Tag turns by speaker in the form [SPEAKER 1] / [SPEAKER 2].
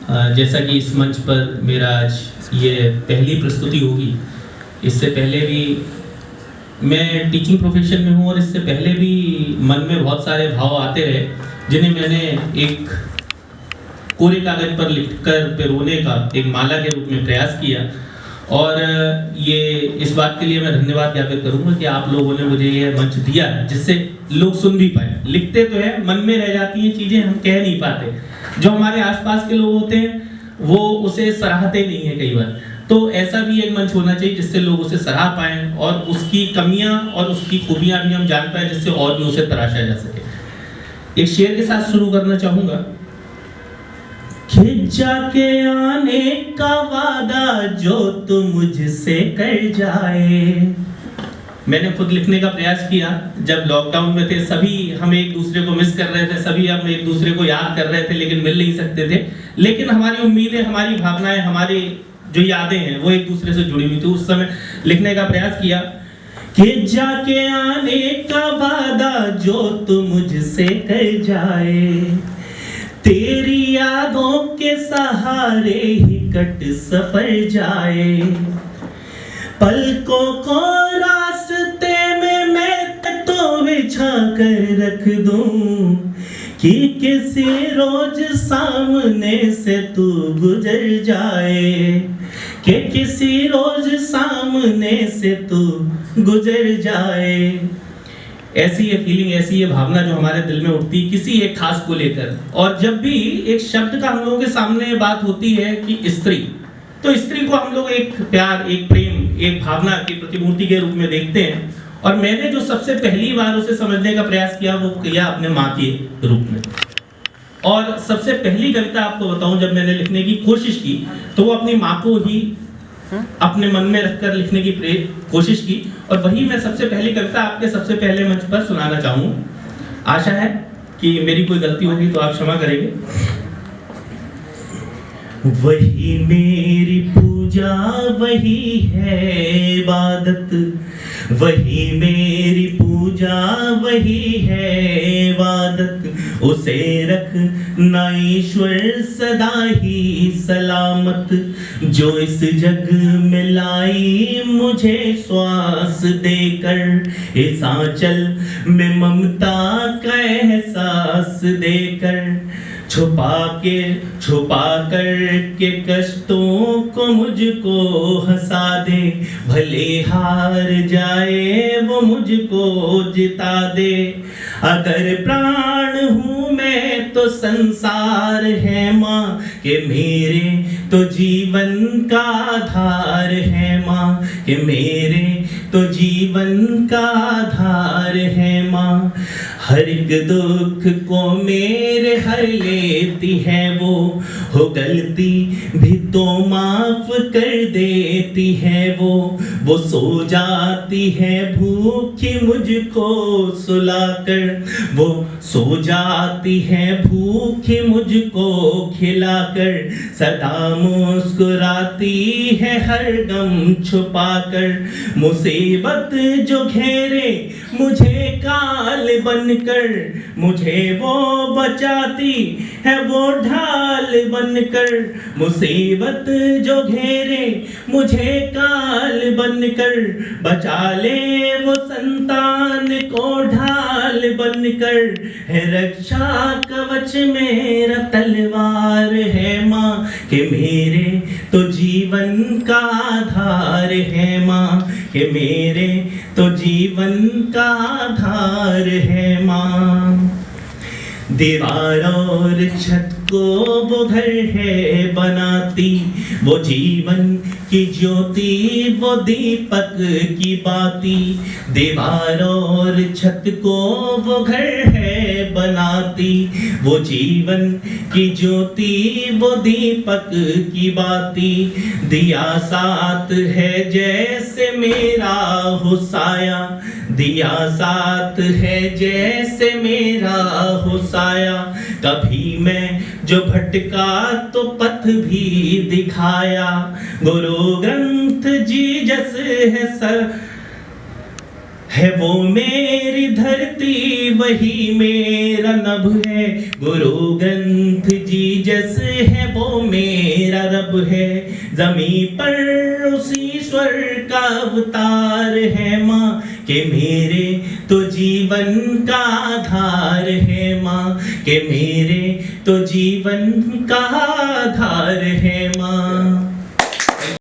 [SPEAKER 1] जैसा कि इस मंच पर मेरा आज ये पहली प्रस्तुति होगी, इससे पहले भी मैं टीचिंग प्रोफेशन में हूँ और इससे पहले भी मन में बहुत सारे भाव आते रहे, जिन्हें मैंने एक कोरे कागज पर लिखकर पिरोने का एक माला के रूप में प्रयास किया। और ये इस बात के लिए मैं धन्यवाद ज्ञापित करूंगा कि आप लोगों ने मुझे ये मंच दिया जिससे लोग सुन भी पाए। लिखते तो है, मन में रह जाती हैं चीजें, हम कह नहीं पाते। जो हमारे आसपास के लोग होते हैं वो उसे सराहते नहीं है कई बार, तो ऐसा भी एक मंच होना चाहिए जिससे लोग उसे सराह पाएं और उसकी कमियां और उसकी खूबियां भी हम जान पाए, जिससे और भी उसे तराशा जा सके। एक शेर के साथ शुरू करना चाहूंगा। खिंचा के आने का वादा जो तू मुझसे कर जाए। मैंने खुद लिखने का प्रयास किया जब लॉकडाउन में थे, सभी हम एक दूसरे को मिस कर रहे थे, सभी हम एक दूसरे को याद कर रहे थे लेकिन मिल नहीं सकते थे। लेकिन हमारी उम्मीदें, हमारी भावनाएं, हमारी जो यादें हैं वो एक दूसरे से जुड़ी हुई थी। उस समय लिखने का प्रयास किया कि जाके आने का वादा जो तू मुझसे कर जाए, तेरी यादों के सहारे ही कट सफर जाए, पलकों को रास्ते में मैं तो बिछा कर रख दूं कि किसी रोज सामने से तू गुजर जाए, कि किसी रोज सामने से तू गुजर जाए। ऐसी ये फीलिंग, ऐसी ये भावना जो हमारे दिल में उठती किसी एक खास को लेकर। और जब भी एक शब्द का हम लोगों के सामने बात होती है कि स्त्री, तो स्त्री को हम लोग एक प्यार, एक प्रेम, एक भावना की प्रतिमूर्ति के रूप में देखते हैं। और मैंने जो सबसे पहली बार उसे समझने का प्रयास किया वो किया अपने माँ के रूप में। और सबसे पहली कविता आपको बताऊं, जब मैंने लिखने की कोशिश की तो वो अपनी माँ को ही अपने मन में रखकर लिखने की कोशिश की, और वही मैं सबसे पहली कविता आपके सबसे पहले मंच पर सुनाना चाहूँ। आशा है कि मेरी कोई गलती होगी तो आप क्षमा करेंगे। वही मेरी पूजा, वही है इबादत, वही मेरी पूजा, वही है इबादत, उसे रखना ईश्वर सदा ही सलामत, जो इस जग में लाई मुझे श्वास देकर, इस आंचल में ममता का एहसास देकर, छुपा कर के कष्टों को मुझको हंसा दे, भले हार जाए वो मुझको जिता दे। अगर प्राण हूँ मैं तो संसार है माँ, कि मेरे तो जीवन का आधार है माँ, कि मेरे तो जीवन का आधार है माँ। हर एक दुख को मेरे हर लेती है वो, हो गलती भी तो माफ कर देती है वो सो जाती है भूखी मुझको सुलाकर, वो सो जाती है भूखी मुझको खिलाकर, सदा मुस्कुराती है हर गम छुपाकर, मुसीबत जो घेरे मुझे काल बनकर, मुझे वो बचाती है वो ढाल बनकर, मुसीबत जो घेरे मुझे काल बनकर, बचा ले वो संतान को ढाल बनकर, है रक्षा कवच मेरा तलवार है माँ, कि मेरे तो जीवन का आधार है माँ, कि मेरे तो जीवन का आधार है माँ। दीवार और छत को वो घर है बनाती, वो जीवन की ज्योति वो दीपक की बाती, दीवार और छत को वो घर है बनाती, वो जीवन की ज्योति वो दीपक की बाती, दिया साथ है जैसे मेरा हो साया, दिया साथ है जैसे मेरा हो साया, कभी मैं जो भटका तो पथ भी दिखाया, गुरु ग्रंथ जी जस है है वो मेरी धरती वही मेरा नभ है, गुरु ग्रंथ जी जस है वो मेरा रब है। जमी पर उसी ईश्वर का अवतार है माँ, के मेरे तो जीवन का आधार है माँ, के मेरे तो जीवन का आधार है माँ।